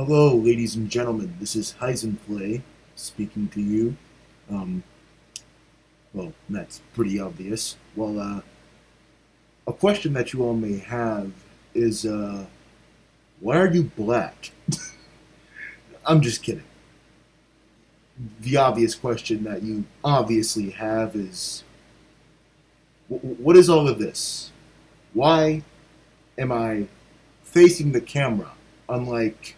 Hello, ladies and gentlemen. This is Heisenflay speaking to you. Um, well, that's pretty obvious. A question that you all may have is, why are you black? I'm just kidding. The obvious question that you obviously have is, what is all of this? Why am I facing the camera, unlike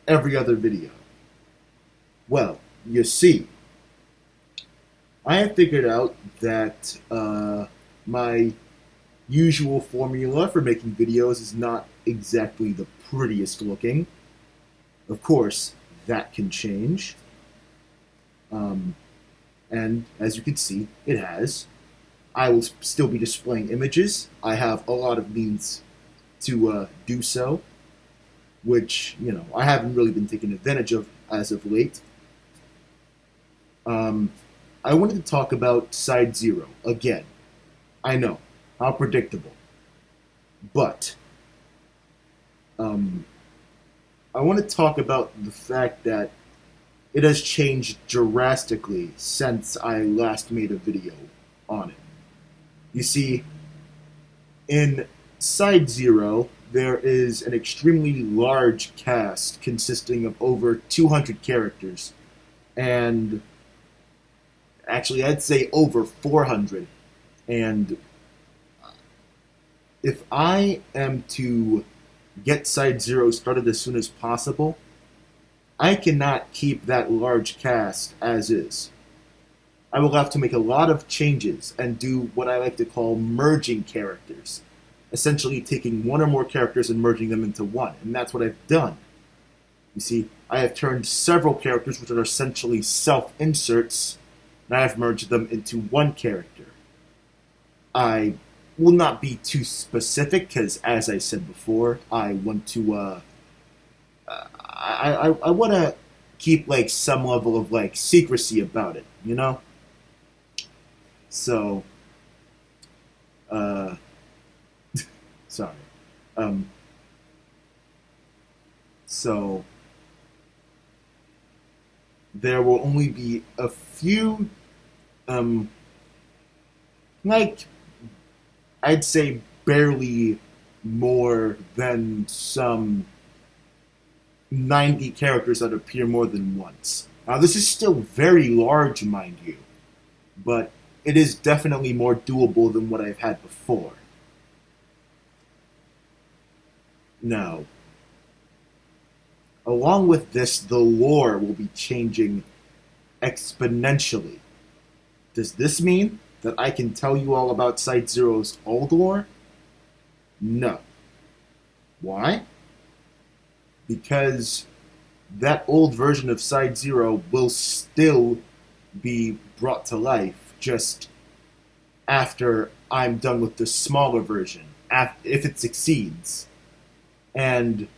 every other video? Well, you see, I have figured out that my usual formula for making videos is not exactly the prettiest looking. Of course, that can change. Um, and as you can see, it has. I will still be displaying images. I have a lot of means to do so, which, I haven't really been taking advantage of as of late. Um, I wanted to talk about Side-0 again. I know, how predictable. But um, I want to talk about the fact that it has changed drastically since I last made a video on it. You see, in Side-0, there is an extremely large cast consisting of over 200 characters, and actually, I'd say over 400. And if I am to get Side-0 started as soon as possible, I cannot keep that large cast as is. I will have to make a lot of changes and do what I like to call merging characters, essentially taking one or more characters and merging them into one, and that's what I've done. You see, I have turned several characters, which are essentially self-inserts, and I have merged them into one character. I will not be too specific because, as I said before, I want to. I want to keep like some level of like secrecy about it, you know. So, uh, sorry. Um, so there will only be a few, um, like I'd say barely more than some 90 characters that appear more than once. Now, this is still very large, mind you, but it is definitely more doable than what I've had before. Now, along with this, the lore will be changing exponentially. Does this mean that I can tell you all about Side-0's old lore? No. Why? Because that old version of Side-0 will still be brought to life just after I'm done with the smaller version, if it succeeds. And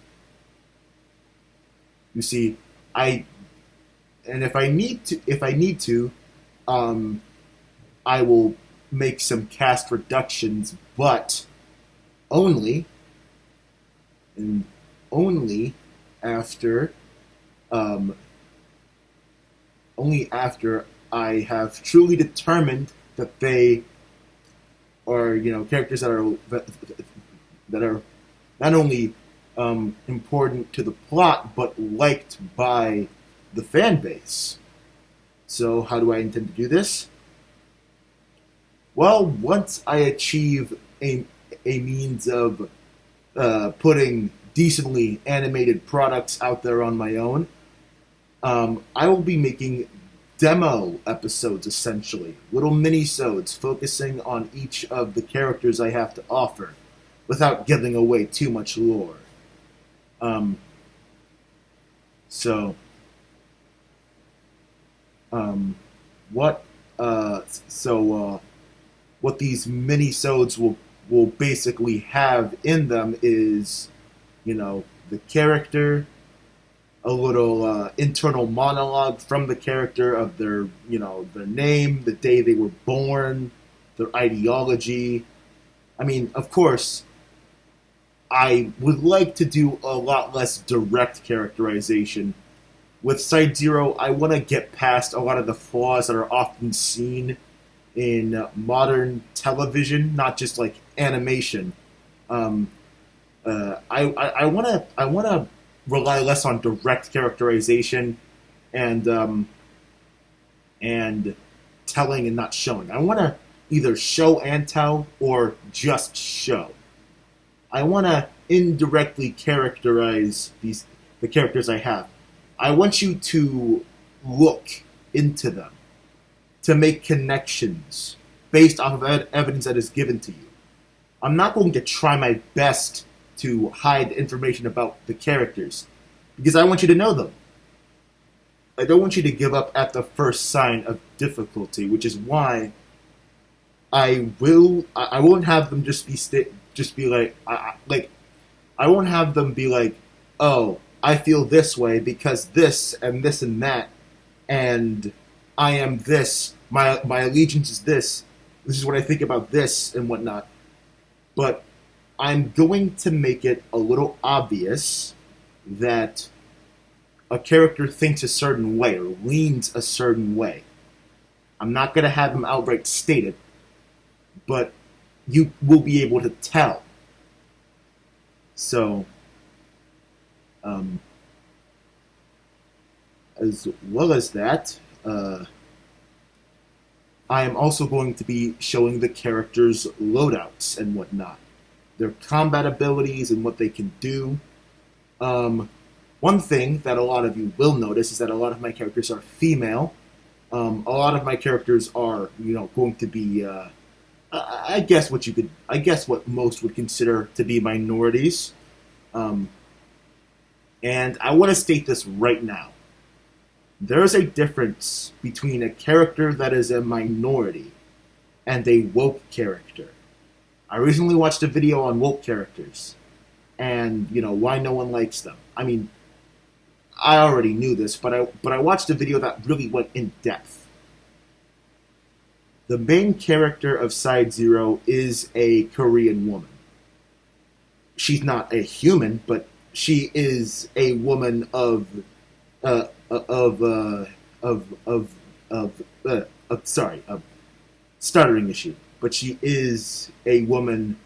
you see, if I need to, um, I will make some cast reductions, but only and only after um, only after I have truly determined that they are, characters that are not only important to the plot but liked by the fan base. So how do I intend to do this? Well, once I achieve a means of putting decently animated products out there on my own, I will be making demo episodes, essentially. Little mini-sodes focusing on each of the characters I have to offer without giving away too much lore. Um, so, what, what these mini-sodes will basically have in them is, the character, a little internal monologue from the character of their name, the day they were born, their ideology. I mean, of course, I would like to do a lot less direct characterization. With Side-0, I want to get past a lot of the flaws that are often seen in modern television, not just like animation. Um, I want to rely less on direct characterization and and telling and not showing. I want to either show and tell or just show. I want to indirectly characterize the characters I have. I want you to look into them, to make connections based off of evidence that is given to you. I'm not going to try my best to hide information about the characters because I want you to know them. I don't want you to give up at the first sign of difficulty, which is why I won't have them just be like I won't have them be like, oh, I feel this way because this and that, and I am this. My allegiance is this. This is what I think about this and whatnot. But I'm going to make it a little obvious that a character thinks a certain way or leans a certain way. I'm not going to have them outright state it, but you will be able to tell. So, as well as that, I am also going to be showing the characters' loadouts and whatnot, their combat abilities and what they can do. One thing that a lot of you will notice is that a lot of my characters are female. A lot of my characters are, going to be, I guess what most would consider to be minorities. And I want to state this right now. There is a difference between a character that is a minority and a woke character. I recently watched a video on woke characters and, why no one likes them. I mean, I already knew this, but I watched a video that really went in depth. The main character of Side-0 is a Korean woman. She's not a human, but she is a woman of stuttering issue, but she is a woman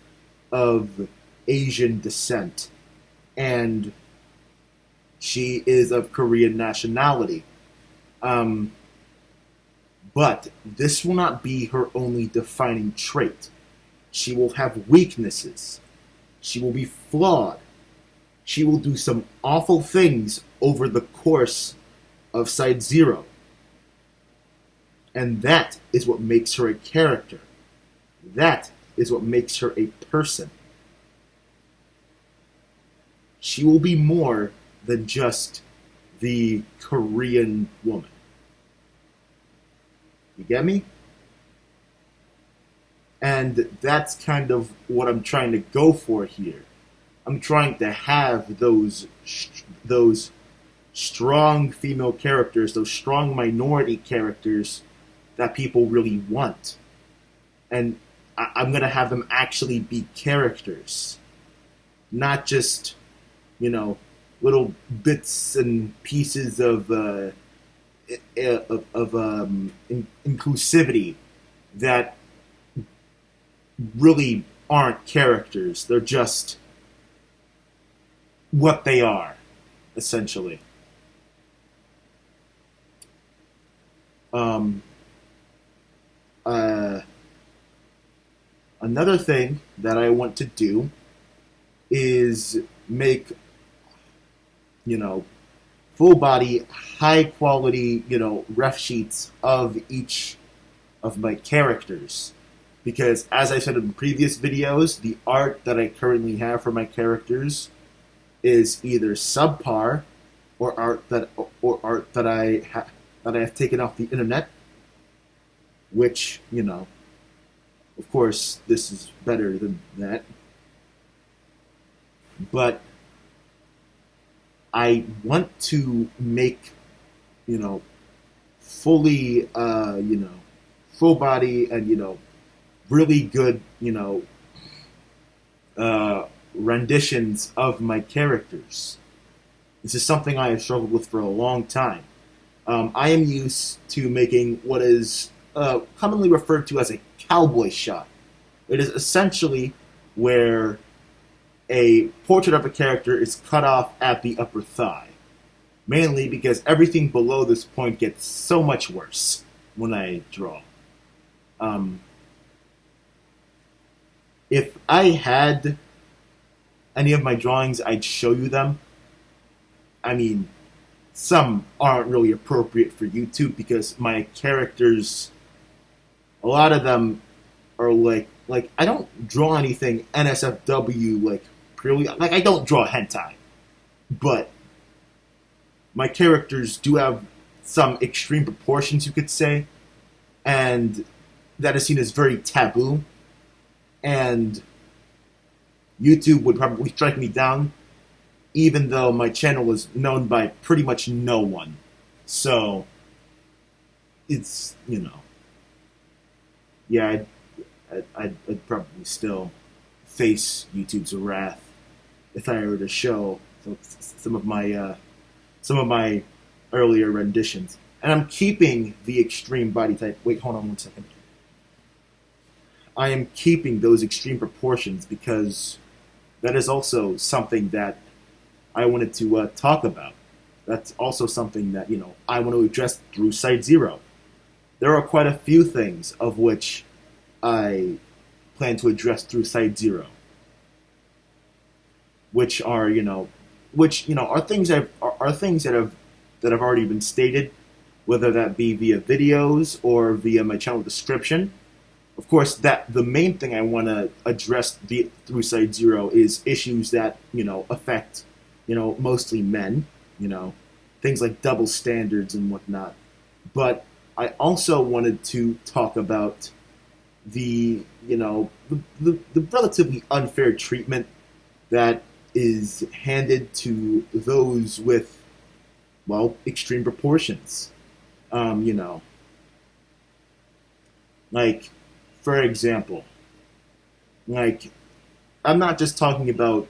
of Asian descent, and she is of Korean nationality. But this will not be her only defining trait. She will have weaknesses. She will be flawed. She will do some awful things over the course of Side-0. And that is what makes her a character. That is what makes her a person. She will be more than just the Korean woman. You get me? And that's kind of what I'm trying to go for here. I'm trying to have those strong female characters, those strong minority characters that people really want. And I'm going to have them actually be characters, not just, little bits and pieces of inclusivity that really aren't characters. They're just what they are, essentially. Another thing that I want to do is make, full body, high quality, ref sheets of each of my characters. Because as I said in previous videos, the art that I currently have for my characters is either subpar or art that I have taken off the internet, which, of course, this is better than that. But I want to make, fully, full body and, really good, renditions of my characters. This is something I have struggled with for a long time. I am used to making what is commonly referred to as a cowboy shot. It is essentially where a portrait of a character is cut off at the upper thigh. Mainly because everything below this point gets so much worse when I draw. If I had any of my drawings, I'd show you them. I mean, some aren't really appropriate for YouTube because my characters, a lot of them are like I don't draw anything NSFW like purely like I don't draw hentai, but my characters do have some extreme proportions, you could say, and that is seen as very taboo. And YouTube would probably strike me down, even though my channel is known by pretty much no one. So, it's, yeah, I'd probably still face YouTube's wrath if I were to show some of my earlier renditions. And I'm keeping the extreme body type. Wait, hold on one second. I am keeping those extreme proportions because that is also something that I wanted to talk about. That's also something that, I want to address through Side-0. There are quite a few things of which I plan to address through Side-0, which are, are things that have already been stated, whether that be via videos or via my channel description. Of course, that the main thing I want to address through Side-0 is issues that affect mostly men, things like double standards and whatnot. But I also wanted to talk about the relatively unfair treatment that is handed to those with, extreme proportions. Like, for example, I'm not just talking about,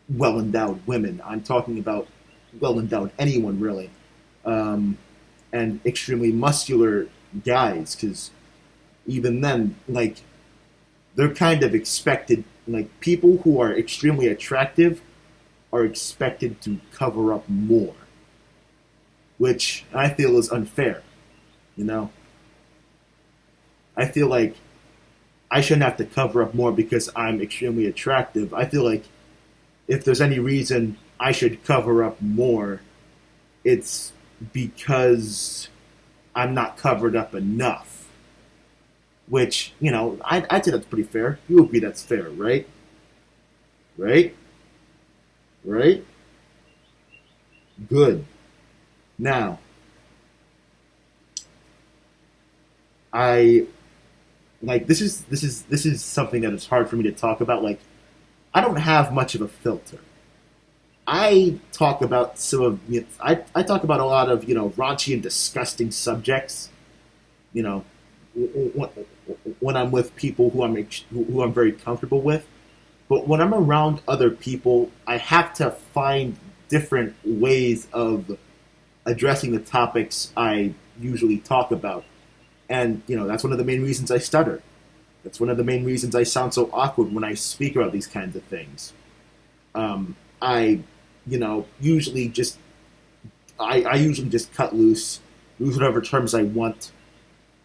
well-endowed women. I'm talking about well-endowed anyone, really. And extremely muscular guys, because even then, they're kind of expected, people who are extremely attractive are expected to cover up more, which I feel is unfair, I feel like I shouldn't have to cover up more because I'm extremely attractive. I feel like if there's any reason I should cover up more, it's because I'm not covered up enough. Which, I'd say that's pretty fair. You agree that's fair, right? Right? Right? Good. Now, this is something that is hard for me to talk about. I don't have much of a filter. I talk about I talk about a lot of raunchy and disgusting subjects. When I'm with people who I'm very comfortable with, but when I'm around other people, I have to find different ways of addressing the topics I usually talk about. And, that's one of the main reasons I stutter. That's one of the main reasons I sound so awkward when I speak about these kinds of things. I usually just cut loose, use whatever terms I want.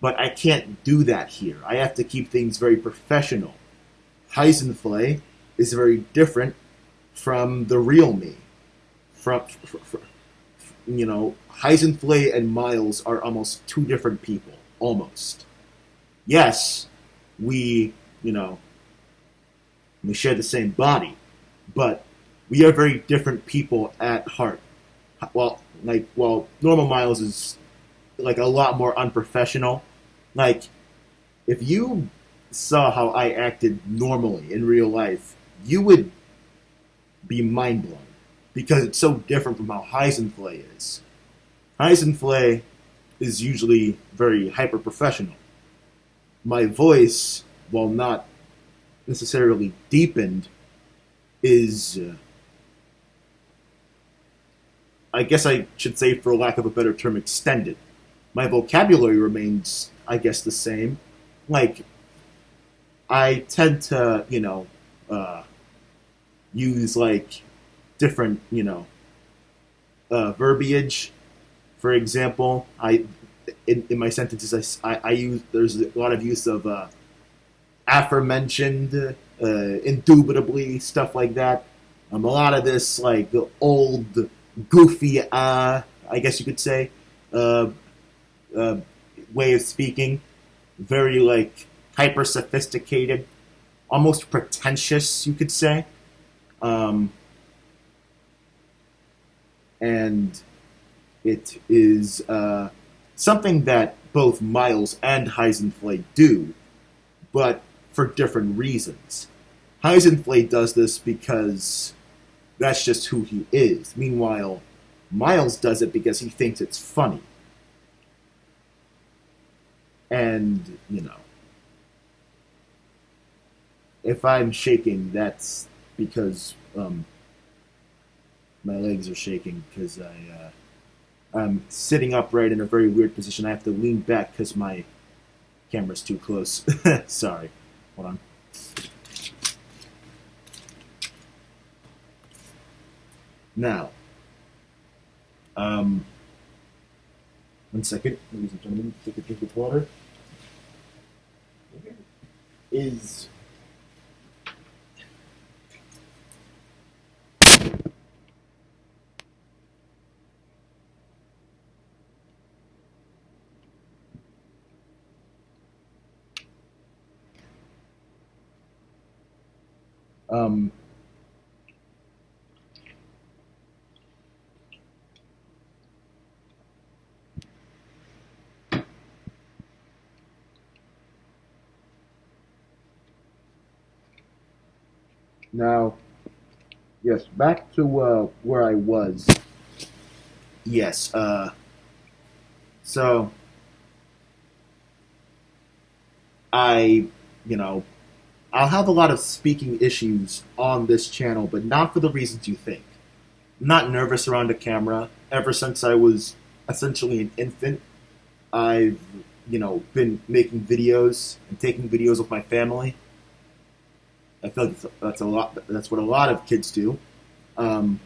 But I can't do that here. I have to keep things very professional. Heisenflay is very different from the real me. Heisenflay and Miles are almost two different people. Almost. Yes, we share the same body, but we are very different people at heart. While normal Miles is a lot more unprofessional. If you saw how I acted normally in real life, you would be mind blown because it's so different from how Heisenflay is. Heisenflay is usually very hyper professional. My voice, while not necessarily deepened is, I guess I should say, for lack of a better term, extended. My vocabulary remains, I guess, the same. Like, I tend to, use like different, verbiage. For example, in my sentences, I use there's a lot of use of aforementioned, indubitably, stuff like that. A lot of this like the old goofy, I guess you could say, uh, uh, way of speaking, very like hyper sophisticated, almost pretentious, you could say. Um, and it is something that both Miles and Heisenflay do, but for different reasons. Heisenflay does this because that's just who he is. Meanwhile, Miles does it because he thinks it's funny. And, if I'm shaking, that's because my legs are shaking because I'm sitting upright in a very weird position. I have to lean back because my camera's too close. Sorry. Hold on. Now, 1 second, ladies and gentlemen, take a drink of water. Is um now, yes, back to where I was. Yes, so I, you know, I'll have a lot of speaking issues on this channel, but not for the reasons you think. I'm not nervous around a camera. Ever since I was essentially an infant, I've, been making videos and taking videos with my family. I feel like that's a lot. That's what a lot of kids do. Um,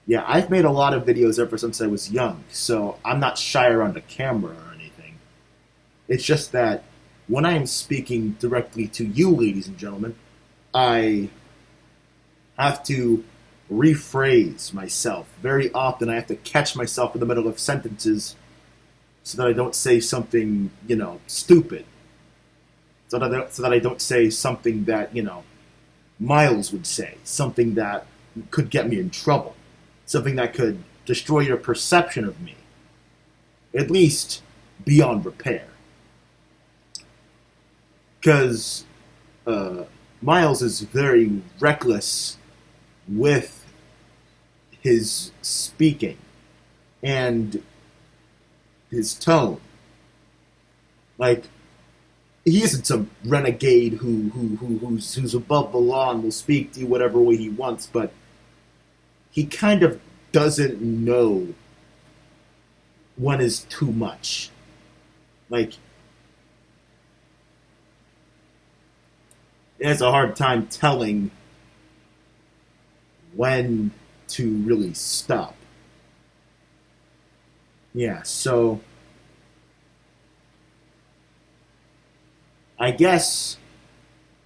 yeah, I've made a lot of videos ever since I was young, so I'm not shy around a camera or anything. It's just that when I am speaking directly to you, ladies and gentlemen, I have to rephrase myself. Very often, I have to catch myself in the middle of sentences so that I don't say something, stupid. So that I don't say something that, Miles would say, something that could get me in trouble, something that could destroy your perception of me, at least beyond repair. Because Miles is very reckless with his speaking and his tone. Like, he isn't some renegade who's above the law and will speak to you whatever way he wants, but he kind of doesn't know when is too much. Like, he has a hard time telling when to really stop. Yeah, so I guess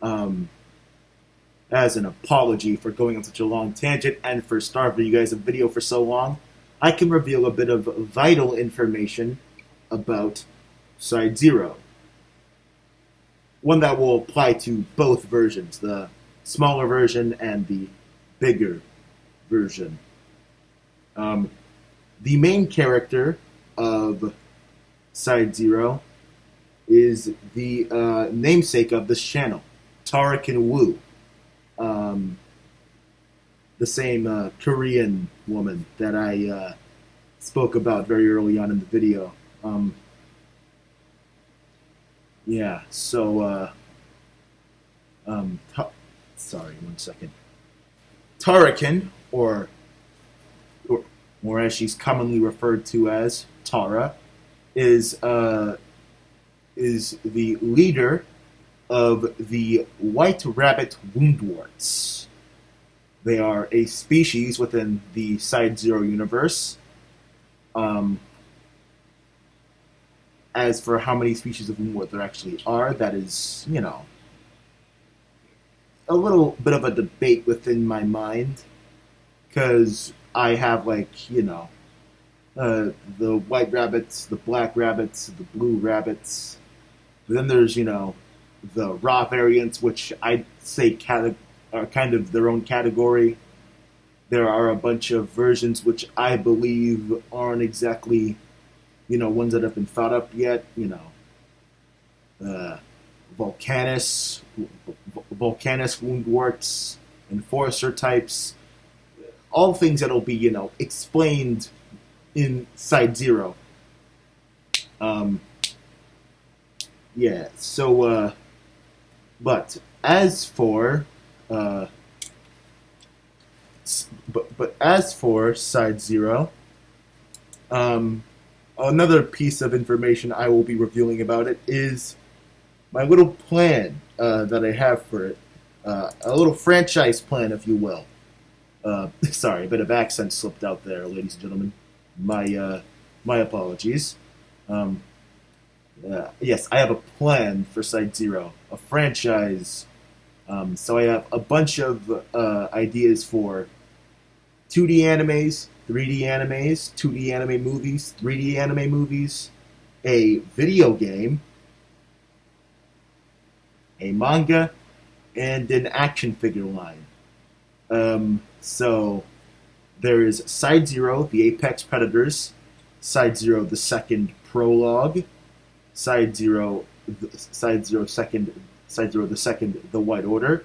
as an apology for going on such a long tangent and for starving you guys a video for so long, I can reveal a bit of vital information about Side-0. One that will apply to both versions, the smaller version and the bigger version. Um, the main character of Side-0 is the namesake of this channel, Tarakin Wu, the same Korean woman that I spoke about very early on in the video. Yeah, so Um, sorry, 1 second. Tarakin, or or as she's commonly referred to as Tara, is is the leader of the white rabbit woundworts. They are a species within the Side-0 universe. Um, as for how many species of woundwort there actually are, that is, a little bit of a debate within my mind because I have the white rabbits, the black rabbits, the blue rabbits. But then there's the raw variants, which I'd say are kind of their own category. There are a bunch of versions which I believe aren't exactly ones that have been thought up yet. Uh, Volcanus, Volcanus woundworts, enforcer types, all things that'll be explained in Side-0. Um, yeah. So, but as for but as for Side-0, another piece of information I will be revealing about it is my little plan that I have for it. A little franchise plan, if you will. Sorry, a bit of accent slipped out there, ladies and gentlemen. My apologies. Yes, I have a plan for Side-0, a franchise. So I have a bunch of ideas for 2D animes, 3D animes, 2D anime movies, 3D anime movies, a video game, a manga, and an action figure line. So there is Side-0, the Apex Predators, Side-0, the second prologue, Side-0, Side-0 second, Side-0 the second, the White Order,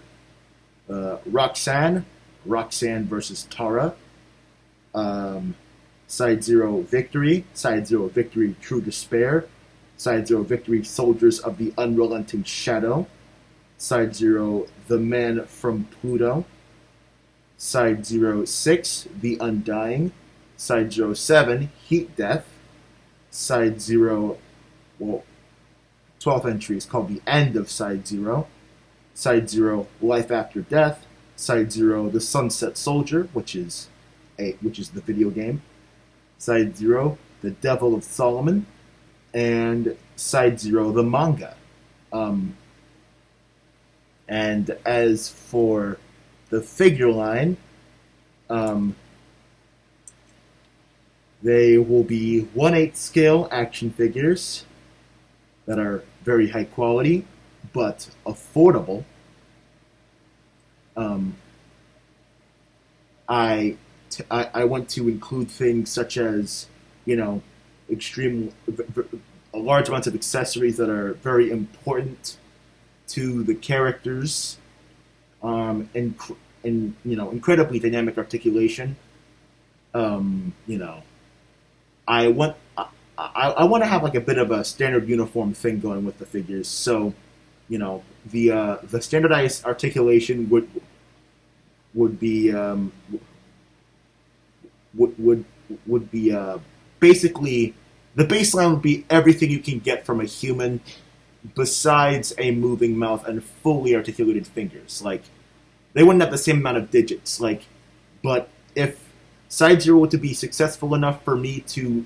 Roxanne versus Tara, Side-0 Victory, Side-0 Victory True Despair, Side-0 Victory Soldiers of the Unrelenting Shadow, Side-0 The Man from Pluto, Side-0 6 The Undying, Side-0 7 Heat Death, Side-0, 12th entry is called The End of Side-0, Side-0 Life After Death, Side-0 The Sunset Soldier, which is the video game, Side-0 The Devil of Solomon, and Side-0 the manga. And as for the figure line, they will be 1/8 scale action figures that are very high quality but affordable. I want to include things such as extreme large amounts of accessories that are very important to the characters, and incredibly dynamic articulation. I want to have like a bit of a standard uniform thing going with the figures. So, the standardized articulation would be would be basically the baseline would be everything you can get from a human, besides a moving mouth and fully articulated fingers. Like, they wouldn't have the same amount of digits. But if Side-0 were to be successful enough for me to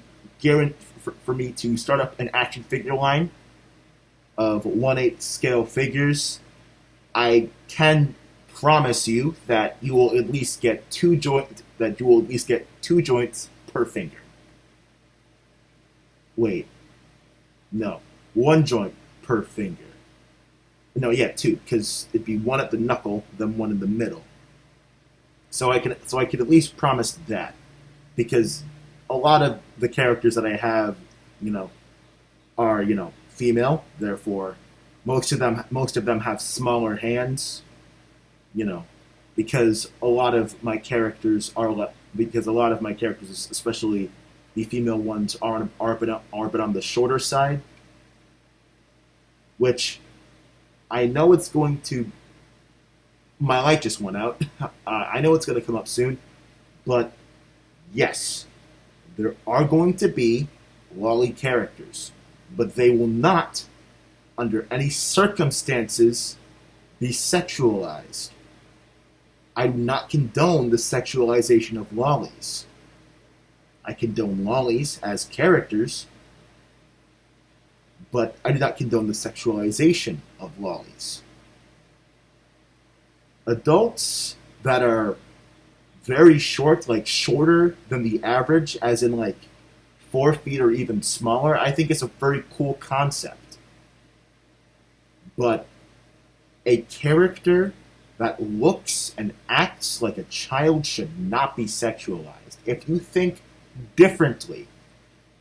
start up an action figure line of 1/8 scale figures, I can promise you that you will at least get two joints per finger. Wait, no, one joint per finger. No, yeah, two, because it'd be one at the knuckle, then one in the middle. So I could at least promise that, because a lot of the characters that I have, are female. Therefore, most of them have smaller hands. Because a lot of my characters, especially the female ones, are a bit on the shorter side, which I know it's going to my light just went out. I know it's going to come up soon, but yes, there are going to be lolly characters, but they will not, under any circumstances, be sexualized. I do not condone the sexualization of lollies. I condone lollies as characters, but I do not condone the sexualization of lollies. Adults that are very short, like shorter than the average, as in like 4 feet or even smaller, I think it's a very cool concept. But a character that looks and acts like a child should not be sexualized. If you think differently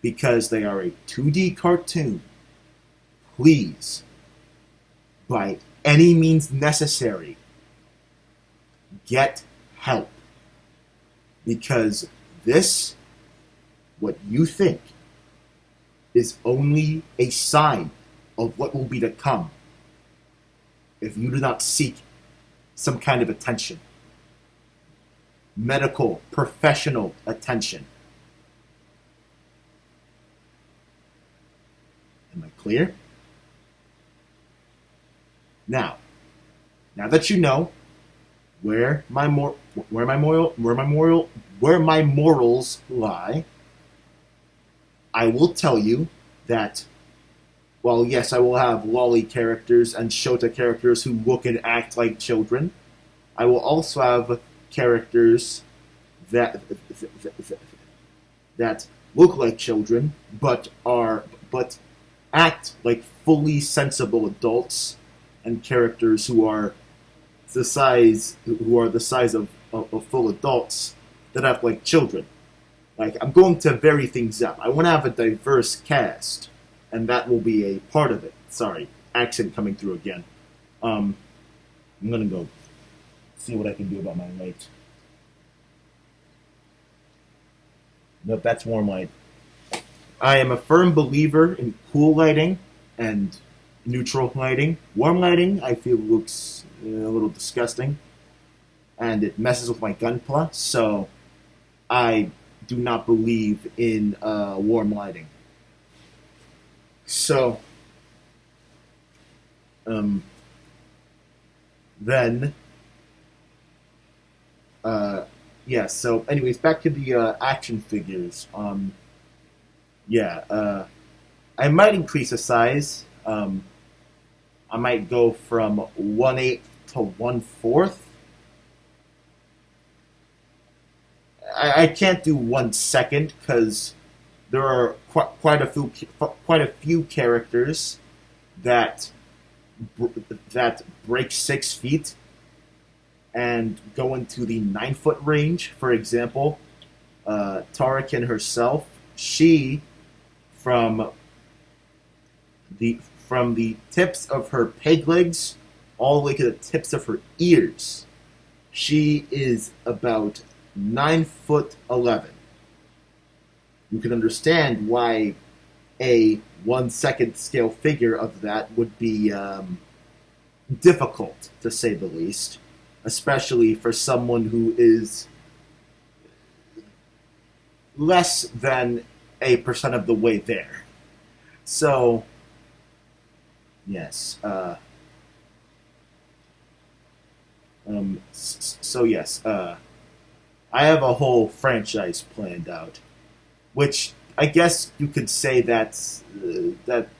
because they are a 2D cartoon, please, by any means necessary, get help. Because this, what you think, is only a sign of what will be to come if you do not seek some kind of attention. Medical, professional attention. Am I clear? Now that you know where my morals lie, I will tell you that, while yes, I will have lolly characters and Shota characters who look and act like children, I will also have characters that look like children but act like fully sensible adults, and characters who are the size of full adults that act like children. Like, I'm going to vary things up. I want to have a diverse cast, and that will be a part of it. Sorry, accent coming through again. I'm gonna go see what I can do about my light. Nope, that's warm light. I am a firm believer in cool lighting and neutral lighting. Warm lighting, I feel, looks a little disgusting, and it messes with my gunpla, so I do not believe in warm lighting. So, then, yeah, so anyways, back to the action figures. I might increase the size. I might go from 1/8 to 1/4. I can't do 1 second because there are quite a few characters that break 6 feet and go into the 9 foot range. For example, Tarakin herself, she from the tips of her peg legs all the way to the tips of her ears, she is about 9'11". You can understand why a 1 second scale figure of that would be difficult, to say the least, especially for someone who is less than a percent of the way there. So, yes. I have a whole franchise planned out, which I guess you could say that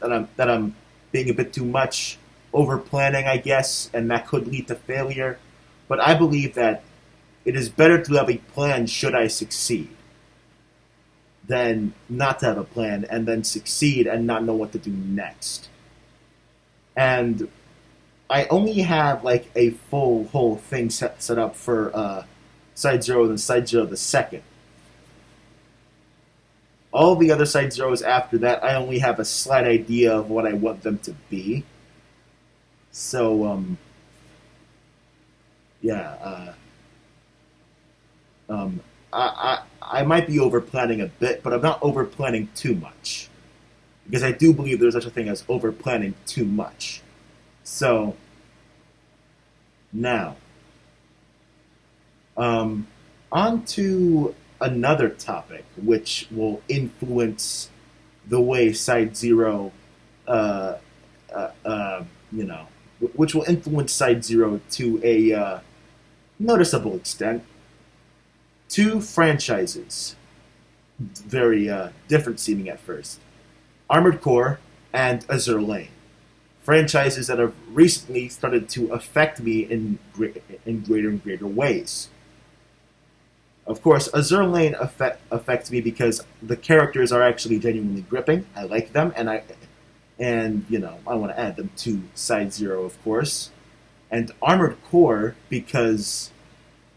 I'm being a bit too much over planning, I guess, and that could lead to failure. But I believe that it is better to have a plan should I succeed than not to have a plan and then succeed and not know what to do next. And I only have like a full whole thing set up for Side-0 and Side-0 the second. All the other Side-0s after that, I only have a slight idea of what I want them to be. So, I might be over planning a bit, but I'm not over planning too much, because I do believe there's such a thing as over planning too much. So now, Um, On to another topic, which will influence the way Side-0, uh, uh, uh, you know, which will influence Side-0 to a noticeable extent. Two franchises, very different seeming at first: Armored Core and Azure Lane. Franchises that have recently started to affect me in greater and greater ways. Of course, Azure Lane affects me because the characters are actually genuinely gripping. I like them, and I want to add them to Side-0, of course. And Armored Core because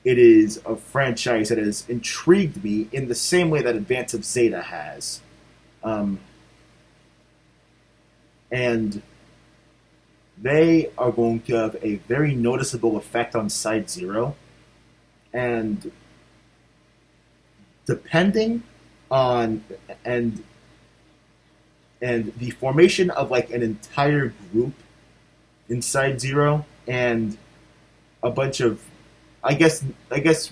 it is a franchise that has intrigued me in the same way that Advance of Zeta has. Um, and they are going to have a very noticeable effect on Side-0. And depending on and the formation of like an entire group inside Zero and a bunch of I guess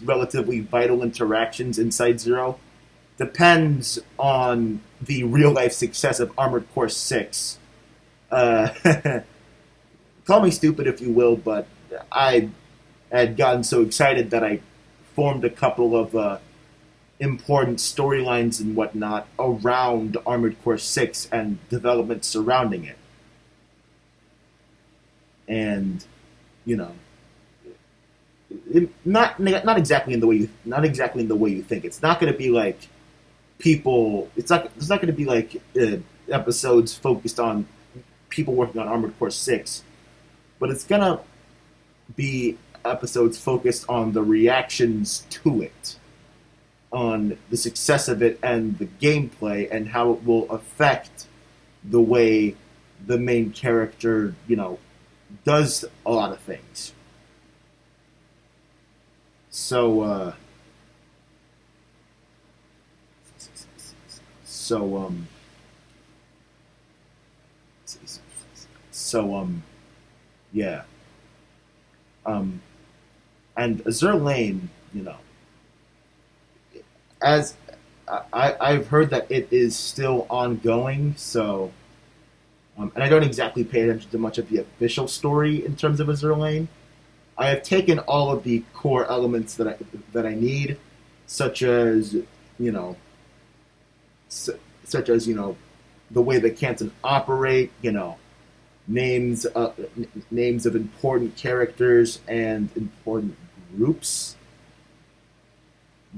relatively vital interactions inside Zero depends on the real life success of Armored Core 6. Uh, Call me stupid if you will, but I had gotten so excited that I formed a couple of important storylines and whatnot around Armored Core 6 and development surrounding it. And, you know, not exactly in the way you think. It's not going to be like people. It's not going to be like episodes focused on people working on Armored Core 6, but it's going to be episodes focused on the reactions to it, on the success of it and the gameplay and how it will affect the way the main character, does a lot of things. So, so, yeah. Um, and Azure Lane, as I've heard that it is still ongoing, so and I don't exactly pay attention to much of the official story in terms of Azure Lane. I have taken all of the core elements that I need, such as you know, such as the way the Canton operate, names names of important characters and important groups,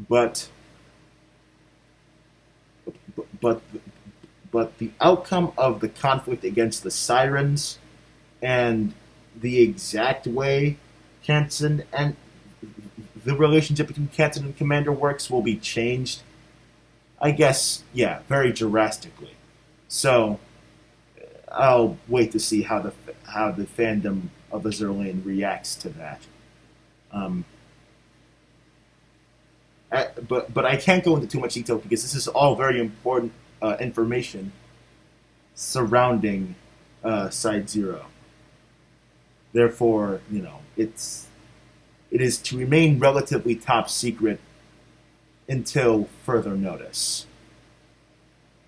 but but but the outcome of the conflict against the Sirens and the exact way Canton and the relationship between Canton and Commander works will be changed. I guess, yeah, very drastically. So I'll wait to see how the fandom of Azure Lane reacts to that. Um, but I can't go into too much detail because this is all very important information surrounding Side-0. Therefore, it is to remain relatively top secret until further notice.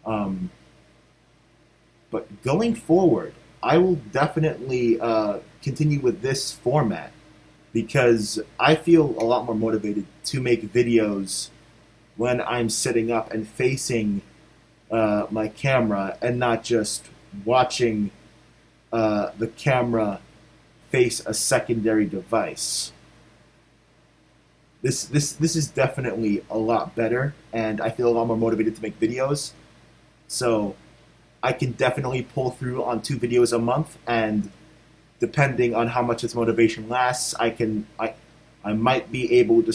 Um, but going forward, I will definitely continue with this format because I feel a lot more motivated to make videos when I'm sitting up and facing my camera and not just watching the camera face a secondary device. This is definitely a lot better, and I feel a lot more motivated to make videos. So I can definitely pull through on 2 videos a month, and depending on how much this motivation lasts, I might be able to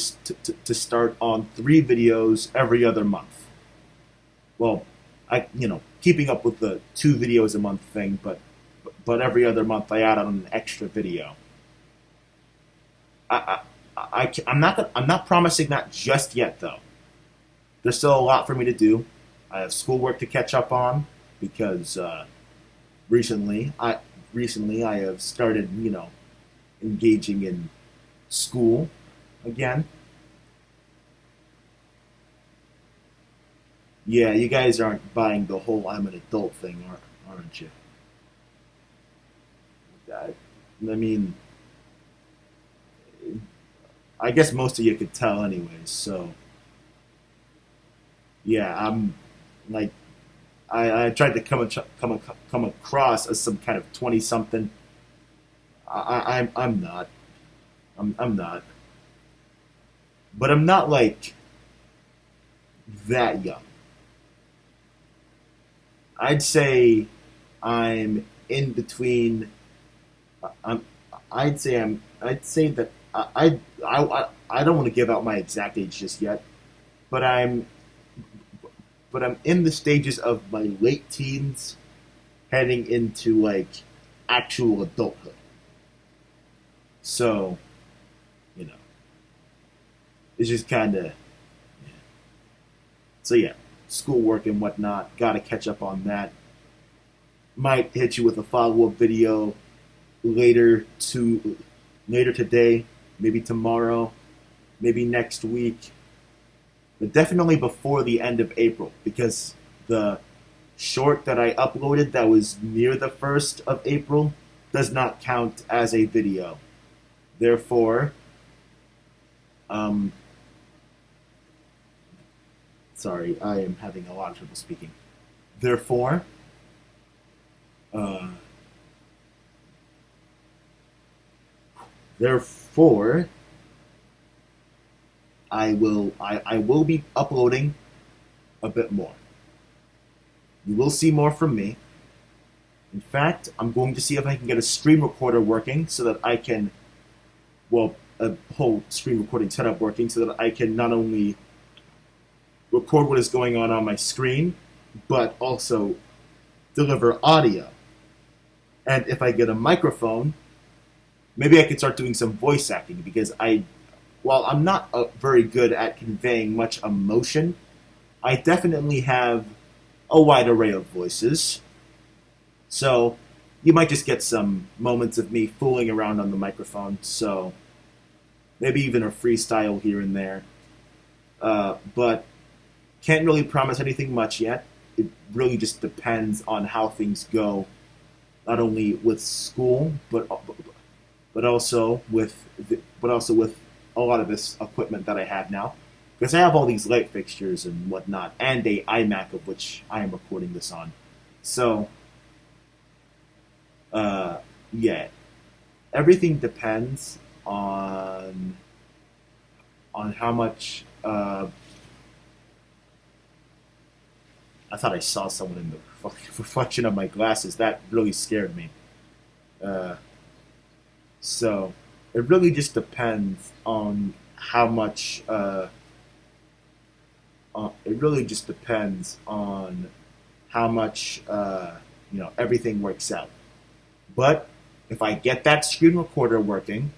start on 3 videos every other month. Well, keeping up with the 2 videos a month thing, but every other month I add on an extra video. I'm not promising that just yet though. There's still a lot for me to do. I have schoolwork to catch up on because recently I have started engaging in school again. Yeah, you guys aren't buying the whole "I'm an adult" thing, aren't you? I, I mean, I guess most of you could tell, anyways. So yeah, I'm like I tried to come across as some kind of 20 something. I'm not. I'm not. But I'm not like that young. I'd say I'm in between. I'm. I'd say I'm. I'd say that I don't want to give out my exact age just yet, but I'm in the stages of my late teens, heading into like actual adulthood. So you know, it's just kind of so yeah, schoolwork and whatnot. Got to catch up on that. Might hit you with a follow up video later to later today, maybe tomorrow, maybe next week, but definitely before the end of April because the short that I uploaded that was near the 1st of April does not count as a video. Therefore, um, sorry, I am having a lot of trouble speaking. Therefore, uh, therefore, I will be uploading a bit more. You will see more from me. In fact, I'm going to see if I can get a screen recorder working so that I can, well, a whole screen recording setup working so that I can not only record what is going on my screen, but also deliver audio. And if I get a microphone, maybe I could start doing some voice acting because while I'm not very good at conveying much emotion, I definitely have a wide array of voices. So you might just get some moments of me fooling around on the microphone. So maybe even a freestyle here and there. But can't really promise anything much yet. It really just depends on how things go, not only with school, but also with a lot of this equipment that I have now. Because I have all these light fixtures and whatnot, and a iMac of which I am recording this on. So, uh, yeah, everything depends on how much. I thought I saw someone in the reflection of my glasses. That really scared me. Uh, so, it really just depends on how much. It really just depends on how much everything works out. But if I get that screen recorder working,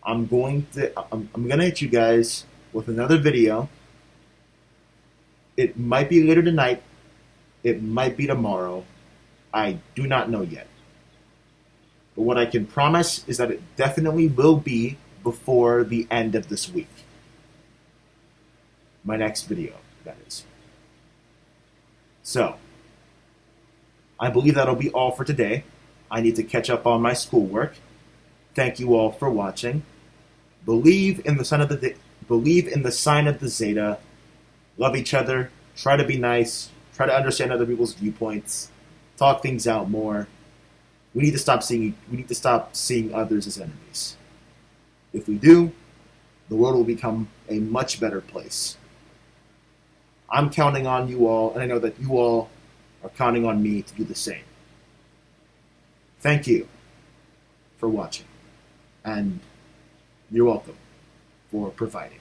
I'm gonna hit you guys with another video. It might be later tonight. It might be tomorrow. I do not know yet. But what I can promise is that it definitely will be before the end of this week. My next video, that is. So, I believe that'll be all for today. I need to catch up on my schoolwork. Thank you all for watching. Believe in the sign of the Zeta. Love each other. Try to be nice. Try to understand other people's viewpoints. Talk things out more. We need to stop seeing others as enemies. If we do, the world will become a much better place. I'm counting on you all, and I know that you all are counting on me to do the same. Thank you for watching, and you're welcome for providing.